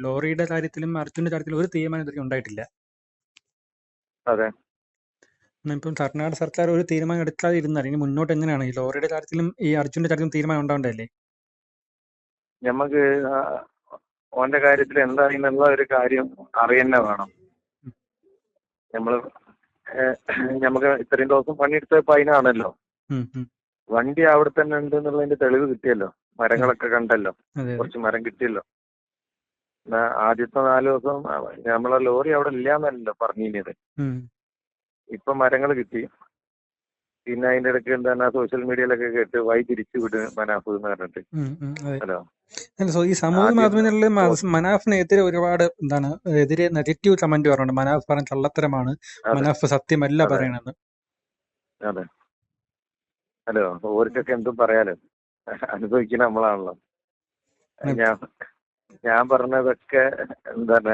ലോറിയുടെ കാര്യത്തിലും അർജുന്റെ കാര്യത്തിലും ഒരു തീരുമാനം ഇതുവരെ ഉണ്ടായിട്ടില്ല. അതെ. ഇപ്പം കർണാടക സർക്കാർ ഒരു തീരുമാനം എടുക്കാതെ ഇരുന്നാൽ ഇനി മുന്നോട്ട് എങ്ങനെയാണ് ഈ ലോറിയുടെ കാര്യത്തിലും ഈ അർജുന്റെ കാര്യത്തിലും തീരുമാനം ഉണ്ടാവണ്ടല്ലേ? ഞമ്മക്ക് ഓന്റെ കാര്യത്തിൽ എന്താണെന്നുള്ള ഒരു കാര്യം അറിയന്നെ വേണം. ഞമ്മക്ക് ഇത്രയും ദിവസം പണിയെടുത്തപ്പോ അതിനാണല്ലോ. വണ്ടി അവിടെ തന്നെ ഉണ്ട് എന്നുള്ളതിന്റെ തെളിവ് കിട്ടിയല്ലോ, മരങ്ങളൊക്കെ കണ്ടല്ലോ, കുറച്ച് മരം കിട്ടിയല്ലോ. ആദ്യത്തെ 4 ദിവസം നമ്മളെ ലോറി അവിടെ ഇല്ലാന്നല്ലോ പറഞ്ഞിരുന്നത്. ഇപ്പൊ മരങ്ങൾ കിട്ടി. പിന്നെ അതിന്റെ ഇടയ്ക്ക് എന്താണ് സോഷ്യൽ മീഡിയയിലൊക്കെ കേട്ട് വഴി തിരിച്ചു വിട് മനാഫ് എന്ന് പറഞ്ഞിട്ട്. ഹലോ, ഈ സമൂഹ മാധ്യമങ്ങളിൽ മനാഫിനെതിരെ ഒരുപാട് എതിരെ നെഗറ്റീവ് കമന്റ് പറഞ്ഞുണ്ട്. മനാഫ് പറഞ്ഞ കള്ളത്തരമാണ്, മനാഫ് സത്യമല്ല പറയണെന്ന്. അതെ. ഹലോ, ഓർക്കൊക്കെ എന്തും പറയാലോ, അനുഭവിക്കുന്ന നമ്മളാണല്ലോ. ഞാൻ പറഞ്ഞതൊക്കെ എന്താണ്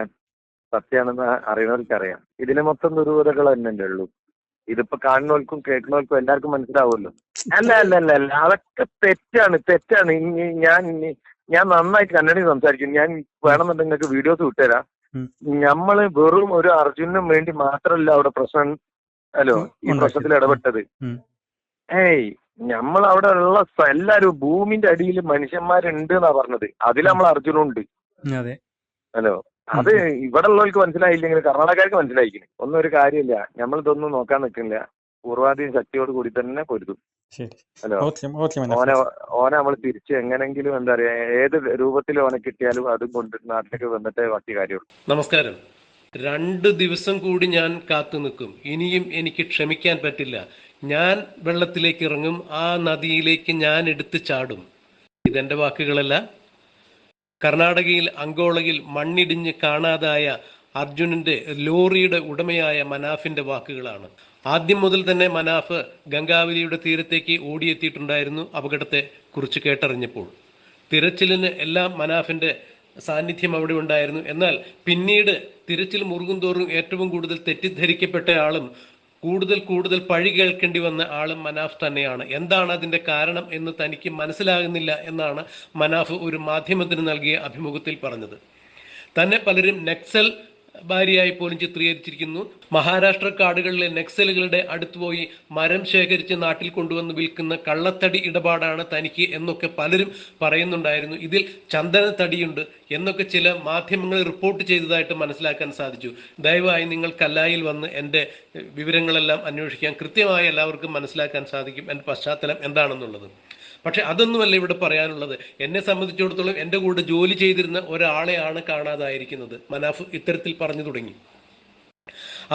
സത്യമാണെന്ന് അറിയണവർക്കറിയാം. ഇതിന് മൊത്തം ദുരൂഹതകൾ തന്നെ ഉള്ളൂ. ഇതിപ്പോ കാണുന്നവർക്കും കേൾക്കുന്നവർക്കും എല്ലാവർക്കും മനസ്സിലാവുമല്ലോ. അല്ല അതൊക്കെ തെറ്റാണ്. ഞാൻ നന്നായിട്ട് കന്നഡയിൽ സംസാരിക്കും. ഞാൻ വേണമെന്നുണ്ടെങ്കിൽ നിങ്ങൾക്ക് വീഡിയോസ് വിട്ടുതരാം. നമ്മള് വെറും ഒരു അർജുനും വേണ്ടി മാത്രമല്ല അവിടെ പ്രശ്നം ഈ പ്രശ്നത്തിൽ ഇടപെട്ടത്. നമ്മൾ അവിടെ ഉള്ള എല്ലാരും ഭൂമിന്റെ അടിയിൽ മനുഷ്യന്മാരുണ്ട് എന്നാ പറഞ്ഞത്. അതിൽ നമ്മൾ അർജുനുണ്ട്. ഹലോ, അത് ഇവിടെ ഉള്ളവർക്ക് മനസ്സിലായില്ലെങ്കിൽ കർണാടകക്കാർക്ക് മനസ്സിലായിരിക്കും. ഒന്നും ഒരു കാര്യമില്ല. നമ്മളിതൊന്നും നോക്കാൻ നിൽക്കുന്നില്ല. പൂർവാധീന ശക്തിയോട് കൂടി തന്നെ പൊരുതും. ഹലോ, ഓനെ നമ്മൾ തിരിച്ച് എങ്ങനെങ്കിലും എന്താ പറയാ, ഏത് രൂപത്തിൽ ഓനെ കിട്ടിയാലും അതും കൊണ്ട് നാട്ടിലേക്ക് വന്നിട്ടേ ബാക്കി കാര്യമുള്ളൂ. നമസ്കാരം. 2 ദിവസം കൂടി ഞാൻ കാത്തു നിൽക്കും. ഇനിയും എനിക്ക് ക്ഷമിക്കാൻ പറ്റില്ല. ഞാൻ വെള്ളത്തിലേക്ക് ഇറങ്ങും, ആ നദിയിലേക്ക് ഞാൻ എടുത്തു ചാടും. ഇതെന്റെ വാക്കുകളല്ല. കർണാടകയിൽ അങ്കോളയിൽ മണ്ണിടിഞ്ഞ് കാണാതായ അർജുനന്റെ ലോറിയുടെ ഉടമയായ മനാഫിന്റെ വാക്കുകളാണ്. ആദ്യം മുതൽ തന്നെ മനാഫ് ഗംഗാവലിയുടെ തീരത്തേക്ക് ഓടിയെത്തിയിട്ടുണ്ടായിരുന്നു അപകടത്തെ കുറിച്ച് കേട്ടറിഞ്ഞപ്പോൾ. തിരച്ചിലിന് എല്ലാം മനാഫിന്റെ സാന്നിധ്യം അവിടെ ഉണ്ടായിരുന്നു. എന്നാൽ പിന്നീട് തിരച്ചിൽ മുറുകും തോറും ഏറ്റവും കൂടുതൽ തെറ്റിദ്ധരിക്കപ്പെട്ട ആളും കൂടുതൽ പഴി കേൾക്കേണ്ടി വന്ന ആളും മനാഫ് തന്നെയാണ്. എന്താണ് അതിന്റെ കാരണം എന്ന് തനിക്ക് മനസ്സിലാകുന്നില്ല എന്നാണ് മനാഫ് ഒരു മാധ്യമത്തിന് നൽകിയ അഭിമുഖത്തിൽ പറഞ്ഞത്. തന്നെ പലരും നക്സൽ ഭാര്യയായി പോലും ചിത്രീകരിച്ചിരിക്കുന്നു. മഹാരാഷ്ട്ര കാടുകളിലെ നക്സലുകളുടെ അടുത്ത് പോയി മരം ശേഖരിച്ച് നാട്ടിൽ കൊണ്ടുവന്ന് വിൽക്കുന്ന കള്ളത്തടി ഇടപാടാണ് തനിക്ക് എന്നൊക്കെ പലരും പറയുന്നുണ്ടായിരുന്നു. ഇതിൽ ചന്ദനത്തടിയുണ്ട് എന്നൊക്കെ ചില മാധ്യമങ്ങൾ റിപ്പോർട്ട് ചെയ്തതായിട്ട് മനസ്സിലാക്കാൻ സാധിച്ചു. ദയവായി നിങ്ങൾ കല്ലായിൽ വന്ന് എൻ്റെ വിവരങ്ങളെല്ലാം അന്വേഷിക്കാൻ കൃത്യമായി എല്ലാവർക്കും മനസ്സിലാക്കാൻ സാധിക്കും എൻ്റെ പശ്ചാത്തലം എന്താണെന്നുള്ളത്. പക്ഷെ അതൊന്നുമല്ല ഇവിടെ പറയാനുള്ളത്. എന്നെ സംബന്ധിച്ചിടത്തോളം എൻ്റെ കൂടെ ജോലി ചെയ്തിരുന്ന ഒരാളെയാണ് കാണാതായിരിക്കുന്നത്. മനാഫ് ഇത്തരത്തിൽ പറഞ്ഞു തുടങ്ങി.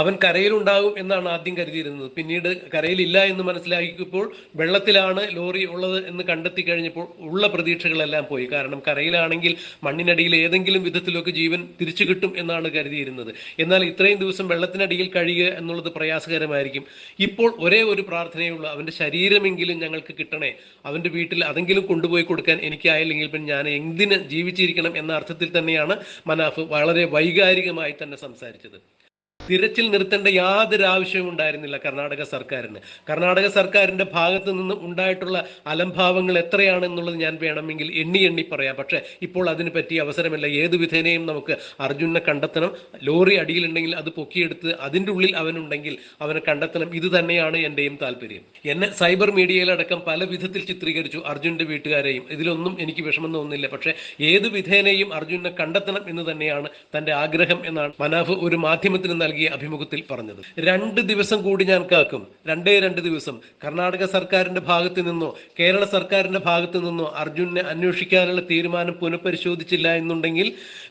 അവൻ കരയിലുണ്ടാകും എന്നാണ് ആദ്യം കരുതിയിരുന്നത്. പിന്നീട് കരയിലില്ല എന്ന് മനസ്സിലാക്കിയപ്പോൾ വെള്ളത്തിലാണ് ലോറി ഉള്ളത് എന്ന് കണ്ടെത്തി കഴിഞ്ഞപ്പോൾ ഉള്ള പ്രതീക്ഷകളെല്ലാം പോയി. കാരണം കരയിലാണെങ്കിൽ മണ്ണിനടിയിൽ ഏതെങ്കിലും വിധത്തിലൊക്കെ ജീവൻ തിരിച്ചു കിട്ടും എന്നാണ് കരുതിയിരുന്നത്. എന്നാൽ ഇത്രയും ദിവസം വെള്ളത്തിനടിയിൽ കഴിയുക എന്നുള്ളത് പ്രയാസകരമായിരിക്കും. ഇപ്പോൾ ഒരേ ഒരു പ്രാർത്ഥനയുള്ളൂ, അവൻ്റെ ശരീരമെങ്കിലും ഞങ്ങൾക്ക് കിട്ടണേ. അവൻ്റെ വീട്ടിൽ അതെങ്കിലും കൊണ്ടുപോയി കൊടുക്കാൻ എനിക്കായില്ലെങ്കിൽ പിന്നെ ഞാൻ എന്തിന് ജീവിച്ചിരിക്കണം എന്ന അർത്ഥത്തിൽ തന്നെയാണ് മനാഫ് വളരെ വൈകാരികമായി തന്നെ സംസാരിച്ചത്. തിരച്ചിൽ നിർത്തേണ്ട യാതൊരു ആവശ്യവും ഉണ്ടായിരുന്നില്ല കർണാടക സർക്കാരിന്. കർണാടക സർക്കാരിന്റെ ഭാഗത്ത് നിന്നും ഉണ്ടായിട്ടുള്ള അലംഭാവങ്ങൾ എത്രയാണെന്നുള്ളത് ഞാൻ വേണമെങ്കിൽ എണ്ണി പറയാം. പക്ഷേ ഇപ്പോൾ അതിന് പറ്റിയ അവസരമില്ല. ഏത് വിധേനയും നമുക്ക് അർജുനെ കണ്ടെത്തണം. ലോറി അടിയിലുണ്ടെങ്കിൽ അത് പൊക്കിയെടുത്ത് അതിൻ്റെ ഉള്ളിൽ അവനുണ്ടെങ്കിൽ അവനെ കണ്ടെത്തണം. ഇത് തന്നെയാണ് എൻ്റെയും താല്പര്യം. എന്നെ സൈബർ മീഡിയയിലടക്കം പല വിധത്തിൽ ചിത്രീകരിച്ചു അർജുൻ്റെ വീട്ടുകാരെയും. ഇതിലൊന്നും എനിക്ക് വിഷമം തോന്നുന്നില്ല. പക്ഷേ ഏത് വിധേനയും അർജുനെ കണ്ടെത്തണം എന്ന് തന്നെയാണ് തൻ്റെ ആഗ്രഹം എന്നാണ് മനാഫ് ഒരു മാധ്യമത്തിന് നൽകിയ അഭിമുഖത്തിൽ പറഞ്ഞത്. 2 ദിവസം കൂടി ഞാൻ കാക്കും. 2 ദിവസം. കർണാടക സർക്കാരിന്റെ ഭാഗത്ത് നിന്നോ കേരള സർക്കാരിന്റെ ഭാഗത്ത് നിന്നോ അർജുനെ അന്വേഷിക്കാനുള്ള തീരുമാനം പുനഃപരിശോധിച്ചില്ല എന്നുണ്ടെങ്കിൽ,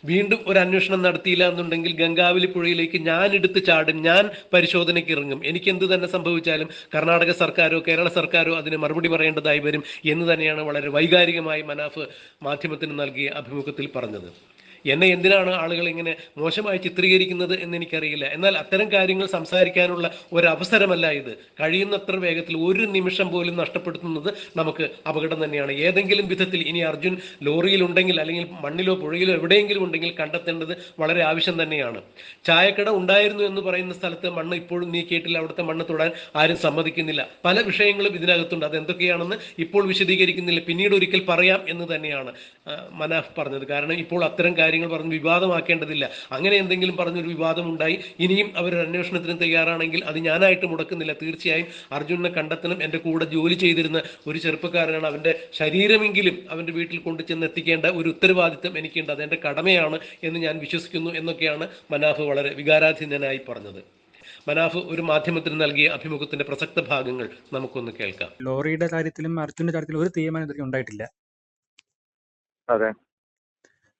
വീണ്ടും ഒരു അന്വേഷണം നടത്തിയില്ല എന്നുണ്ടെങ്കിൽ ഗംഗാവലി പുഴയിലേക്ക് ഞാൻ എടുത്ത് ചാടും. ഞാൻ പരിശോധനയ്ക്ക് ഇറങ്ങും. എനിക്ക് എന്ത് തന്നെ സംഭവിച്ചാലും കർണാടക സർക്കാരോ കേരള സർക്കാരോ അതിന് മറുപടി പറയേണ്ടതായി വരും എന്ന് തന്നെയാണ് വളരെ വൈകാരികമായി മനാഫ് മാധ്യമത്തിന് നൽകിയ അഭിമുഖത്തിൽ പറഞ്ഞത്. എന്നെ എന്തിനാണ് ആളുകൾ ഇങ്ങനെ മോശമായി ചിത്രീകരിക്കുന്നത് എന്ന് എനിക്കറിയില്ല. എന്നാൽ അത്തരം കാര്യങ്ങൾ സംസാരിക്കാനുള്ള ഒരവസരമല്ല ഇത്. കഴിയുന്നത്ര വേഗത്തിൽ ഒരു നിമിഷം പോലും നഷ്ടപ്പെടുത്തുന്നത് നമുക്ക് അപകടം തന്നെയാണ്. ഏതെങ്കിലും വിധത്തിൽ ഇനി അർജുൻ ലോറിയിലുണ്ടെങ്കിൽ അല്ലെങ്കിൽ മണ്ണിലോ പുഴയിലോ എവിടെയെങ്കിലും ഉണ്ടെങ്കിൽ കണ്ടെത്തേണ്ടത് വളരെ ആവശ്യം തന്നെയാണ്. ചായക്കട ഉണ്ടായിരുന്നു എന്ന് പറയുന്ന സ്ഥലത്ത് മണ്ണ് ഇപ്പോഴും നീക്കിയിട്ടില്ല. അവിടുത്തെ മണ്ണ് തൊടാൻ ആരും സമ്മതിക്കുന്നില്ല. പല വിഷയങ്ങളും ഇതിനകത്തുണ്ട്. അതെന്തൊക്കെയാണെന്ന് ഇപ്പോൾ വിശദീകരിക്കുന്നില്ല. പിന്നീട് ഒരിക്കൽ പറയാം എന്ന് തന്നെയാണ് മനാഫ് പറഞ്ഞത്. കാരണം ഇപ്പോൾ അത്തരം കാര്യങ്ങൾ പറഞ്ഞ് വിവാദമാക്കേണ്ടതില്ല. അങ്ങനെ എന്തെങ്കിലും പറഞ്ഞൊരു വിവാദം ഉണ്ടായി ഇനിയും അവരൊരു അന്വേഷണത്തിന് തയ്യാറാണെങ്കിൽ അത് ഞാനായിട്ട് മുടക്കുന്നില്ല. തീർച്ചയായും അർജുനെ കണ്ടെത്തണം. എൻ്റെ കൂടെ ജോലി ചെയ്തിരുന്ന ഒരു ചെറുപ്പക്കാരനാണ്. അവൻ്റെ ശരീരമെങ്കിലും അവൻ്റെ വീട്ടിൽ കൊണ്ടു ചെന്ന് എത്തിക്കേണ്ട ഒരു ഉത്തരവാദിത്തം എനിക്കുണ്ട്. അതെൻ്റെ കടമയാണ് എന്ന് ഞാൻ വിശ്വസിക്കുന്നു എന്നൊക്കെയാണ് മനാഫ് വളരെ വികാരാധീനനായി പറഞ്ഞത്. മനാഫ് ഒരു മാധ്യമത്തിന് നൽകിയ അഭിമുഖത്തിന്റെ പ്രസക്ത ഭാഗങ്ങൾ നമുക്കൊന്ന് കേൾക്കാം. ലോറിയുടെ കാര്യത്തിലും അർജുന്റെ കാര്യത്തിലും ഒരു തീരുമാനം ഇതുവരെ ഉണ്ടായിട്ടില്ല. അതെ,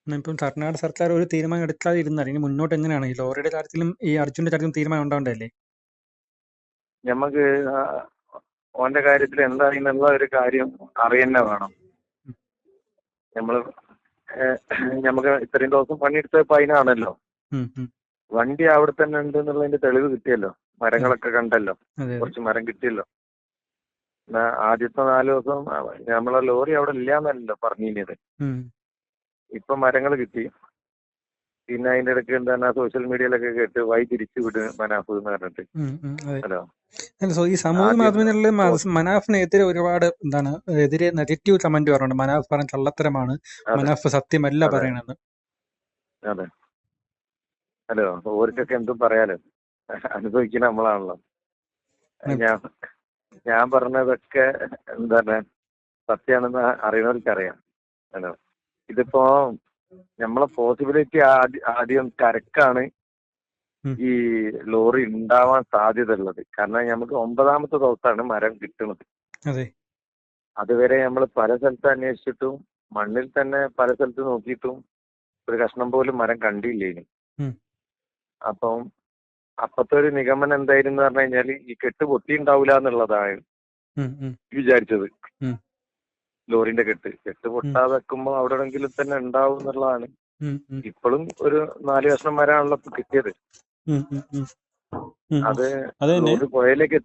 ഇപ്പം കർണാടക സർക്കാർ ഒരു തീരുമാനം എടുക്കാതെ ഇരുന്നാൽ ഇനി മുന്നോട്ട് എങ്ങനെയാണ് ഈ ലോറിയുടെ കാര്യത്തിലും ഈ അർജുന്റെ കാര്യത്തിലും തീരുമാനം ഉണ്ടാവണ്ടല്ലേ? ഞമ്മക്ക് ഓന്റെ കാര്യത്തിൽ എന്താണെന്നുള്ള ഒരു കാര്യം അറിയന്നെ വേണം. നമ്മള് നമുക്ക് ഇത്രയും ദിവസം പണിയെടുത്തപ്പോ അതിനാണല്ലോ. ഉം, ഉം. വണ്ടി അവിടെ തന്നെ ഉണ്ട് എന്നുള്ളതിന്റെ തെളിവ് കിട്ടിയല്ലോ. മരങ്ങളൊക്കെ കണ്ടല്ലോ, അതെ, അതെ. കുറച്ച് മരം കിട്ടിയല്ലോ. ആദ്യത്തെ 4 ദിവസം നമ്മളെ ലോറി അവിടെ ഇല്ലാന്നല്ലോ പറഞ്ഞിരുന്നത്. ഉം. ഇപ്പൊ മരങ്ങൾ കിട്ടി. പിന്നെ അതിന്റെ ഇടയ്ക്ക് എന്താണ് സോഷ്യൽ മീഡിയയിലൊക്കെ കേട്ട് വഴി തിരിച്ചു വിട് മനാഫ് എന്ന് പറഞ്ഞിട്ട്. ഉം, ഉം. അതെ. ഹലോ, അല്ല, ഈ സമൂഹ ആദ്യം മാധ്യമങ്ങളിൽ മനാഫിനെതിരെ ഒരുപാട് എതിരെ നെഗറ്റീവ് കമന്റ് പറയുന്നുണ്ട്. മനാഫ് പറഞ്ഞ കള്ളത്തരമാണ്, അതെ മനാഫ് സത്യമല്ല അതെ പറയണെന്ന്. അതെ. ഹലോ, ഓർക്കൊക്കെ എന്തും പറയാലോ, അനുഭവിക്കുന്ന നമ്മളാണല്ലോ. ഞാൻ ഞാൻ പറഞ്ഞതൊക്കെ എന്താണ് സത്യമാണെന്ന് അറിയണവർക്കറിയാം. ഹലോ, ഇതിപ്പോ നമ്മളെ പോസിബിലിറ്റി ആദ്യം കരക്കാണ് ഉം. ഈ ലോറി ഉണ്ടാവാൻ സാധ്യത ഉള്ളത്. കാരണം നമുക്ക് 9ാമത്തെ ദിവസമാണ് മരം കിട്ടുന്നത്. അതെ. അതുവരെ നമ്മൾ പല സ്ഥലത്ത് അന്വേഷിച്ചിട്ടും മണ്ണിൽ തന്നെ പല സ്ഥലത്ത് നോക്കിയിട്ടും ഒരു കഷ്ണം പോലും മരം കണ്ടില്ലേനി. ഉം. അപ്പം അപ്പത്തെ ഒരു നിഗമനം എന്തായിരുന്നു പറഞ്ഞു കഴിഞ്ഞാല് ഈ കെട്ട് പൊട്ടിയുണ്ടാവില്ല എന്നുള്ളതാണ് ഉം, ഉം. വിചാരിച്ചത്. ഉം. ലോറിന്റെ കെട്ട് പൊട്ടാതെ വെക്കുമ്പോ അവിടെ എവിടെങ്കിലും തന്നെ ഉണ്ടാവും എന്നുള്ളതാണ്. ഉം, ഉം. ഇപ്പോഴും ഒരു 4 കഷ്ണം മരമാണല്ലോ ഇപ്പൊ കിട്ടിയത്. ഉം, ഉം, ഉം. ഉം, അത് അത് തന്നെ. ലോറി പുഴയിലേക്ക്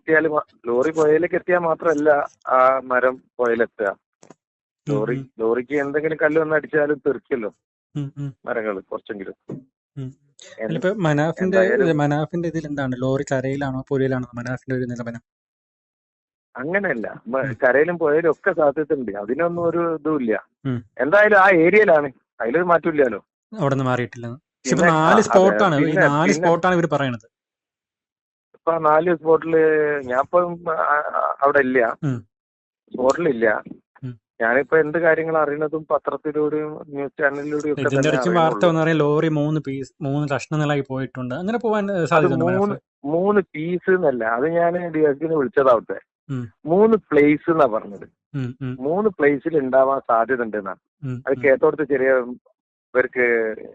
എത്തിയാൽ മാത്രമല്ല ആ മരം പുഴയിലെത്തുക. ഉം, ഉം. ലോറിക്ക് എന്തെങ്കിലും കല്ല് വന്ന് അടിച്ചാലും തെറിക്കല്ലോ ഉം, ഉം. മരങ്ങൾ കുറച്ചെങ്കിലും. ഉം. അല്ല, ഇപ്പൊ മനാഫിന്റെ എന്തായാലും ഇതിൽ എന്താണ്, ലോറി കരയിലാണോ പുഴയിലാണോ മനാഫിന്റെ ഒരു നിഗമനം? അങ്ങനെയല്ല, കരയിലും പുഴയിലും ഒക്കെ സാധ്യത ഉണ്ട്. അതിനൊന്നും ഒരു ഇതുമില്ല. ഉം. എന്തായാലും ആ ഏരിയയിലാണ്, അതിലൊരു മാറ്റമില്ലല്ലോ. അവിടെ നിന്ന് മാറിയിട്ടില്ല. പക്ഷെ ഇപ്പൊ പിന്നെ 4 അതെ, സ്പോട്ടാണ്, ഈ പിന്നെ 4 സ്പോട്ടാണ് ഇവർ പറയണത്. ഇപ്പൊ 4 സ്പോട്ടില് ഞാൻ ഇപ്പൊ അവിടെ ഇല്ല, ഉം. സ്പോട്ടിലില്ല. ഉം. ഞാനിപ്പോ എന്ത് കാര്യങ്ങൾ അറിയണതും പത്രത്തിലൂടെയും ന്യൂസ് ചാനലിലൂടെയും ഒക്കെ ഇതിന്റെ തന്നെ ഇടയ്ക്കും വാർത്ത അറിയുള്ളൂ. വന്നു പറയാം, ലോറി 3 കഷ്ണങ്ങളായി പോയിട്ടുണ്ട്. അങ്ങനെ പോവാൻ അത് സാധ്യതയുണ്ട് മനാഫ്? 3 പീസ് എന്നല്ല, അത് ഞാൻ DSPനെ വിളിച്ചതാവട്ടെ. ഉം. 3 പ്ലേസ് എന്നാ പറഞ്ഞത്. ഉം, ഉം. 3 പ്ലേസിൽ ഉണ്ടാവാൻ സാധ്യത ഉണ്ട് എന്നാണ്. ഉം, അത് ഉം. കേട്ടോടത്ത് ചെറിയ ഇവർക്ക്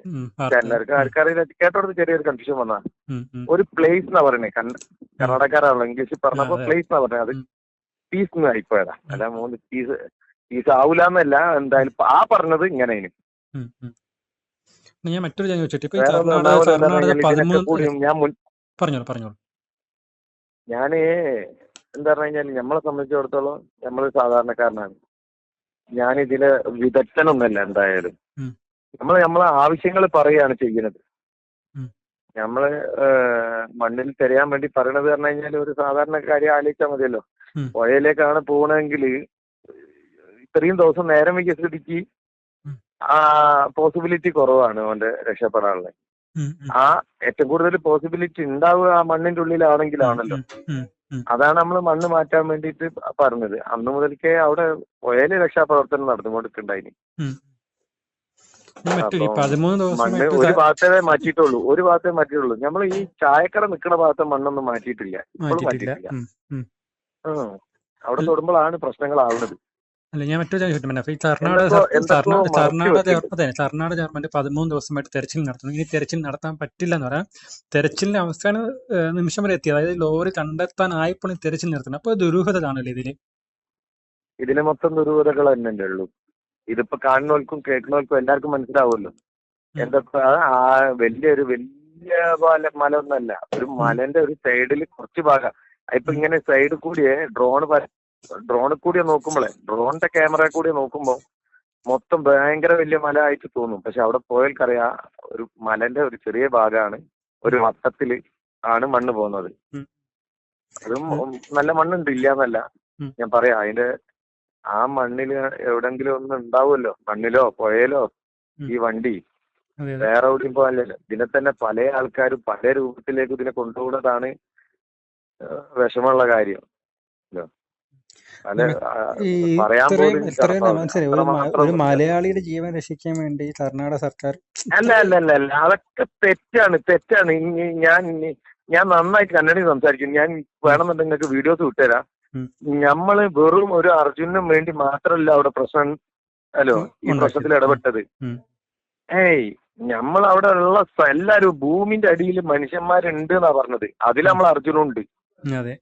ഉം. വാർത്ത. ചാനലുകാർക്ക് ആർക്കറിയില്ല, കേട്ടോടത്ത് ചെറിയൊരു കൺഫ്യൂഷൻ വന്നാ. ഉം, ഉം. ഒരു പ്ലേസ് എന്നാ പറയണേ, കർണാടകക്കാരാണല്ലോ ഇംഗ്ലീഷിൽ പറഞ്ഞപ്പോ അതെ. പ്ലേസ് എന്നാ പറഞ്ഞത്. അത് ഉം. പീസ് എന്ന് ആയിപ്പോയതാ. അല്ല 3 പീസ് ആവൂലെന്നല്ല, എന്തായാലും ആ പറഞ്ഞത് ഇങ്ങനെയാണ്. ഉം, ഉം. ഞാൻ മറ്റൊരു കാര്യം ചോദിച്ചിട്ട്, ഇപ്പൊ ഈ വേറെ ഒന്നും കർണാടക ഉണ്ടാവില്ല. ഇതിനൊക്കെ 13 കൂടി പറഞ്ഞോളൂ. ഞാന് എന്താ പറഞ്ഞു കഴിഞ്ഞാൽ നമ്മളെ സംബന്ധിച്ചിടത്തോളം നമ്മൾ സാധാരണക്കാരനാണ്. ഞാനിതില് വിദഗ്ധനൊന്നല്ല. എന്തായാലും ഉം. നമ്മളെ ആവശ്യങ്ങൾ പറയുകയാണ് ചെയ്യുന്നത്. ഉം. നമ്മള് മണ്ണിൽ തിരയാൻ വേണ്ടി പറയണത് പറഞ്ഞു കഴിഞ്ഞാൽ ഒരു സാധാരണ കാര്യം ആലോചിച്ചാൽ മതിയല്ലോ. ഉം. പുഴയിലേക്കാണ് പോകണമെങ്കിൽ ഇത്രയും ദിവസം നേരം വൈകിയ സ്ഥിതിക്ക് ഉം. ആ പോസിബിലിറ്റി കുറവാണ് അവന്റെ രക്ഷപ്പെടാനുള്ളത്. ഉം, ഉം. ആ ഏറ്റവും കൂടുതൽ പോസിബിലിറ്റി ഉണ്ടാവുക ആ മണ്ണിന്റെ ഉള്ളിലാണെങ്കിലാണല്ലോ. ഉം, ഉം. അതാണ് നമ്മൾ മണ്ണ് മാറ്റാൻ വേണ്ടിയിട്ട് പറഞ്ഞത്. അന്ന് മുതൽക്കേ അവിടെ പുഴയില് രക്ഷാപ്രവർത്തനം നടന്നുകൊണ്ടിരിക്കുന്നുണ്ടായിന്. ഉം. ഞാൻ മറ്റൊരു അപ്പം 13 മണ്ണ് ദിവസമായിട്ട് ഒരു ഭാഗത്തേ മാറ്റിയിട്ടുള്ളൂ. നമ്മൾ ഈ ചായക്കട നിൽക്കുന്ന ഭാഗത്തെ മണ്ണൊന്നും മാറ്റിയിട്ടില്ല, ഇപ്പോഴും മാറ്റിയിട്ടില്ല. മാറ്റിയിട്ടില്ല. ഉം, ഉം. അവിടെ തൊടുമ്പോഴാണ് പ്രശ്നങ്ങളാവുന്നത്. അല്ല, ഞാൻ മറ്റൊരു കാര്യം ചോദിക്കട്ടെ. ഈ എന്തൊക്കെയോ മറച്ചു വെക്കുന്നുണ്ട്. കർണാടക ഗവൺമെന്റ് 13 ദിവസമായിട്ട് തെരച്ചിൽ നടത്തുന്നു. ഇനി തെരച്ചിൽ നടത്താൻ പറ്റില്ല എന്ന് പറയാം. തെരച്ചിലിന്റെ അവസാന നിമിഷം വരെ എത്തി, അതായത് ലോറി കണ്ടെത്താനായപ്പോൾ തെരച്ചിൽ നടത്തുന്നത്. അപ്പൊ ദുരൂഹത കാണല്ലേ ഇതില്? ഇതിന് മൊത്തം ദുരൂഹതകൾ തന്നെ ഉള്ളൂ. ഇതിപ്പോ കാണുന്നവർക്കും കേൾക്കുന്നവർക്കും എല്ലാവർക്കും മനസ്സിലാവുമല്ലോ. എന്തൊക്കെ വലിയ മല ഒന്നല്ല, ഒരു മലന്റെ ഒരു സൈഡിൽ കുറച്ച് ഭാഗം. ഇപ്പൊ ഇങ്ങനെ സൈഡിൽ കൂടിയേ ഡ്രോണിൽ കൂടി നോക്കുമ്പോഴേ, ഡ്രോണിന്റെ ക്യാമറ കൂടി നോക്കുമ്പോ മൊത്തം ഭയങ്കര വലിയ മല ആയിട്ട് തോന്നും. പക്ഷെ അവിടെ പോയാൽക്കറിയാം ഒരു മലന്റെ ഒരു ചെറിയ ഭാഗമാണ്, ഒരു വട്ടത്തില് ആണ് മണ്ണ് പോകുന്നത്. അതും നല്ല മണ്ണുണ്ട്, ഇല്ലാന്നല്ല ഞാൻ പറയാം. അതിന്റെ ആ മണ്ണില് എവിടെങ്കിലും ഒന്ന് ഉണ്ടാവുമല്ലോ, മണ്ണിലോ പുഴയിലോ ഈ വണ്ടി. അതെ അതെ വേറെ എവിടെയും പോകാനില്ലല്ലോ. ഇതിനെ തന്നെ പല ആൾക്കാരും പല രൂപത്തിലേക്ക് ഇതിനെ കൊണ്ടുപോകുന്നതാണ് വിഷമമുള്ള കാര്യം. ല്ലോ. പല ഈ പറയാൻ ഇത്രയും പോലും എനിക്ക് ഇത്രയും അർത്ഥമാവില്ല. മനസ്സിലായി, അത്രമാത്രം ഒരു മലയാളിയുടെ ജീവൻ രക്ഷിക്കാൻ വേണ്ടി കർണാടക സർക്കാർ അല്ല ഇത്രയും അല്ല അല്ല അല്ല അതൊക്കെ തെറ്റാണ്. ഞാൻ നന്നായിട്ട് കന്നഡയിൽ സംസാരിക്കും. ഞാൻ വേണമെന്നുണ്ടെങ്കിൽ നിങ്ങൾക്ക് വീഡിയോസ് വിട്ടുതരാം. ഉം, നമ്മള് വെറും ഒരു അർജുനും വേണ്ടി മാത്രമല്ല അവിടെ പ്രശ്നം ഈ ഉണ്ടാക്കിയത്. പ്രശ്നത്തിൽ ഇടപെട്ടത്. ഉം, ഏയ് നമ്മൾ അവിടെ ഉള്ള എല്ലാരും ഭൂമിന്റെ അടിയിൽ മനുഷ്യന്മാരുണ്ട് എന്നാ പറഞ്ഞത്. അതിൽ നമ്മൾ അർജുനുണ്ട്. അതെ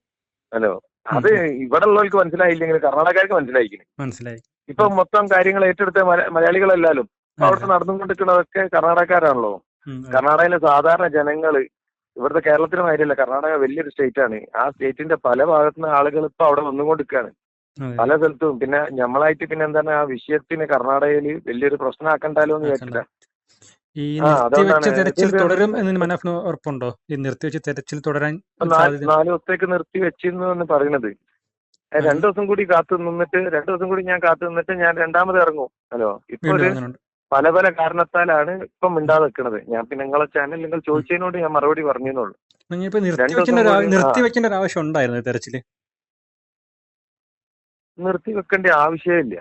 ഹലോ, അത് ഇവിടെ ഉള്ളവർക്ക് മനസ്സിലായില്ലെങ്കിൽ കർണാടകക്കാർക്ക് മനസ്സിലായിക്കുന്നു. മനസ്സിലായി. ഇപ്പൊ മൊത്തം കാര്യങ്ങൾ ഏറ്റെടുത്ത മലയാളികളെല്ലാലും അവിടെ നടന്നുകൊണ്ടിരിക്കുന്നതൊക്കെ കർണാടകക്കാരാണല്ലോ. അതെ കർണാടകയിലെ സാധാരണ ജനങ്ങള് ഇവിടുത്തെ കേരളത്തിന് മാതിരിയല്ല. കർണാടക വലിയൊരു സ്റ്റേറ്റ് ആണ്. ആ സ്റ്റേറ്റിന്റെ പല ഭാഗത്തുനിന്ന് ആളുകൾ ഇപ്പൊ അവിടെ വന്നുകൊണ്ടിരിക്കുകയാണ് അതെ പല സ്ഥലത്തും. പിന്നെ നമ്മളായിട്ട് പിന്നെ എന്താണ് ആ വിഷയത്തിന് കർണാടകയിൽ വലിയൊരു പ്രശ്നമാക്കണ്ടല്ലോ എന്ന് ആക്കണ്ട. വിചാരിച്ചിട്ടാ. ഈ അതുകൊണ്ടാണ് നിർത്തിവെച്ച തെരച്ചിൽ ഇത് തുടരും എന്നതിന് മനസ്സിന് ഉറപ്പുണ്ടോ? ഈ നിർത്തിവെച്ച തെരച്ചിൽ തുടരാൻ ഇപ്പൊ ഒരു സാധ്യത? 4 ദിവസത്തേക്ക് നിർത്തി വെച്ചിരുന്നു പറയുന്നത്. 2 ദിവസം കൂടി ഞാൻ കാത്തു നിന്നിട്ട് ഞാൻ രണ്ടാമത് ഇറങ്ങും. ഹലോ, ഇപ്പൊ വീണ്ടും ഒരു ഇറങ്ങുന്നുണ്ട്. പല കാരണത്താലാണ് ഇപ്പം മിണ്ടാതെ നിൽക്കുന്നത്. ഞാൻ പിന്നെ നിങ്ങളെ ചാനൽ നിങ്ങൾ ചോദിച്ചതിനോട് ഞാൻ മറുപടി പറഞ്ഞെന്നുള്ളൂ. ഇനിയിപ്പോ 2 ദിവസം കൂടി നിർത്തിവെക്കേണ്ട ഒരു ആവശ്യം ഉണ്ടായിരുന്നു തെരച്ചില്? നിർത്തി വെക്കേണ്ട ആവശ്യമില്ല.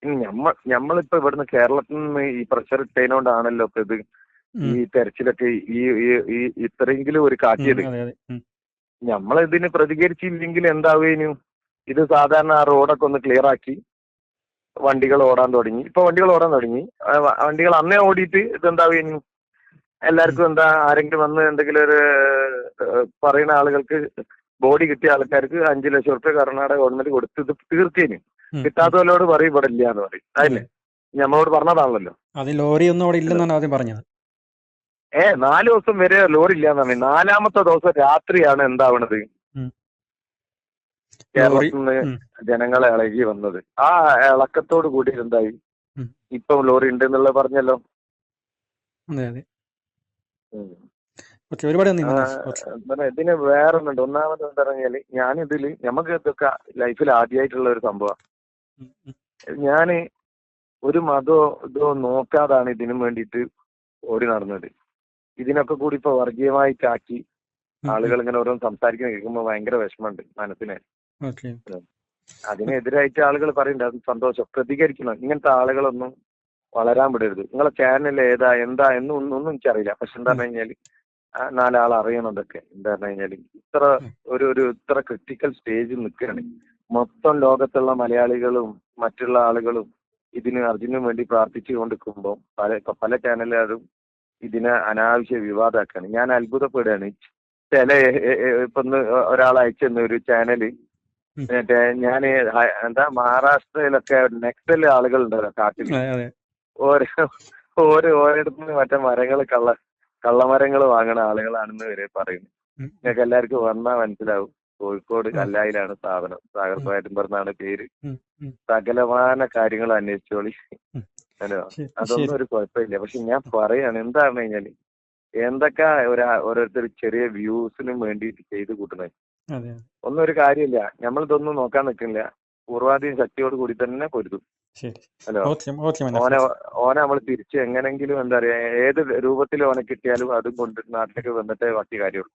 ഇനി നമ്മളിപ്പോ ഇവിടുന്ന് കേരളത്തിൽ നിന്ന് ഈ പ്രഷർ ഇട്ടതിനോണ്ടാണല്ലോ ഇപ്പൊ ഇത് ഈ തെരച്ചിലൊക്കെ ഈ ഇത്രയെങ്കിലും ഒരു കാട്ടിയത്. അതെ അതെ നമ്മളിതിന് പ്രതികരിച്ചില്ലെങ്കിൽ എന്താവേനു? ഇത് സാധാരണ ആ റോഡൊക്കെ ഒന്ന് ക്ലിയർ ആക്കി വണ്ടികൾ ഓടാൻ തുടങ്ങി. ഇപ്പൊ വണ്ടികൾ ഓടാൻ തുടങ്ങി. വണ്ടികൾ അന്നേ ഓടിയിട്ട് ഇതെന്താവേനു? എല്ലാവർക്കും എന്താ ആരെങ്കിലും വന്ന് എന്തെങ്കിലും ഒരു പറയുന്ന ആളുകൾക്ക് ബോഡി കിട്ടിയ ആൾക്കാർക്ക് 5 ലക്ഷം റുപ്യ കർണാടക ഗവൺമെന്റ് കൊടുത്ത് ഇത് തീർക്കേനു. കിട്ടാത്തവരോട് പറയും ഇവിടെ ഇല്ല എന്ന് പറയും. അതല്ലേ നമ്മളോട് പറഞ്ഞതാണല്ലോ. അത് ലോറി ഒന്നും അവിടെ ഇല്ലെന്നാണ് ആദ്യം പറഞ്ഞത്. 4 ദിവസം വരെ ലോറി ഇല്ലാന്നാണ്. 4ാമത്തെ ദിവസം രാത്രിയാണ് എന്താവണത്? കേരളത്തിൽ നിന്ന് ജനങ്ങളെ ഇളകി വന്നത്. ആ ഇളക്കത്തോട് കൂടി എന്തായി? ഇപ്പം ലോറി ഉണ്ട് എന്നുള്ളത് പറഞ്ഞല്ലോ. അതെ അതെ ഒരുപാട് ഇതിന് വേറെ ഒന്നുണ്ട്. ഒന്നാമത് എന്താ പറഞ്ഞാല് ഞാനിതില് നമുക്ക് ഇതൊക്കെ ലൈഫിൽ ആദ്യമായിട്ടുള്ള ഒരു സംഭവം. ഞാന് ഒരു മതമോ ഇതോ നോക്കാതാണ് ഇതിനു വേണ്ടിയിട്ട് ഓടി നടന്നത്. ഇതിനൊക്കെ കൂടി ഇപ്പൊ വർഗീയമായിട്ടാക്കി ആളുകൾ ഇങ്ങനെ ഓരോന്ന് സംസാരിക്കുന്ന കേൾക്കുമ്പോൾ ഭയങ്കര വിഷമമുണ്ട് മനസ്സിന്. അതിനെതിരായിട്ട് ആളുകൾ പറയുന്നുണ്ട്. അത് സന്തോഷം. പ്രതികരിക്കണം. ഇങ്ങനത്തെ ആളുകളൊന്നും വളരാൻ വിടരുത്. നിങ്ങളെ ചാനൽ ഏതാ എന്താ ഒന്നും എനിക്കറിയില്ല. പക്ഷെ എന്താ പറഞ്ഞു കഴിഞ്ഞാല് 4 ആൾ അറിയണതൊക്കെ എന്താ പറഞ്ഞു കഴിഞ്ഞാല് ഇത്ര ക്രിട്ടിക്കൽ സ്റ്റേജിൽ നിൽക്കുകയാണ്. മൊത്തം ലോകത്തുള്ള മലയാളികളും മറ്റുള്ള ആളുകളും ഇതിന് അർജുനും വേണ്ടി പ്രാർത്ഥിച്ചു കൊണ്ടിരിക്കുമ്പോൾ പല ചാനലുകാരും ഇതിനെ അനാവശ്യ വിവാദമാക്കാണ്. ഞാൻ അത്ഭുതപ്പെടുകയാണ്. ചില ഇപ്പൊ ഒരാൾ അയച്ചെന്ന ഒരു ചാനല് മറ്റേ ഞാന് മഹാരാഷ്ട്രയിലൊക്കെ നെക്സൽ ആളുകൾ ഉണ്ടല്ലോ കാട്ടിൽ. ഓരോരുത്തരും മറ്റേ കള്ളമരങ്ങൾ വാങ്ങണ ആളുകളാണെന്ന് വരെ പറയുന്നു. നിങ്ങൾക്ക് എല്ലാവർക്കും വന്നാൽ മനസ്സിലാവും. കോഴിക്കോട് കല്ലായിലാണ് സ്ഥാപനം. സാഗർ പേരുമ്പറന്നാണ് പേര്. സകലമാന കാര്യങ്ങൾ അന്വേഷിച്ചോളി. ഹലോ, അതൊന്നും ഒരു കുഴപ്പമില്ല. പക്ഷെ ഞാൻ പറയാണ് എന്താണെന്ന് കഴിഞ്ഞാല് എന്തൊക്കെ ഓരോരുത്തർ ചെറിയ വ്യൂസിനും വേണ്ടിയിട്ട് ചെയ്ത് കൂട്ടുന്നത്. ഒന്നും ഒരു കാര്യമില്ല. നമ്മളിതൊന്നും നോക്കാൻ നിൽക്കില്ല. പൂർവാധീന ശക്തിയോട് കൂടി തന്നെ പൊരുതും. ഹലോ, ഓനെ നമ്മൾ തിരിച്ച് എങ്ങനെങ്കിലും എന്താ പറയാ ഏത് രൂപത്തിൽ ഓനെ കിട്ടിയാലും അതും കൊണ്ട് നാട്ടിലേക്ക് വന്നിട്ടേ ബാക്കി കാര്യമുള്ളൂ.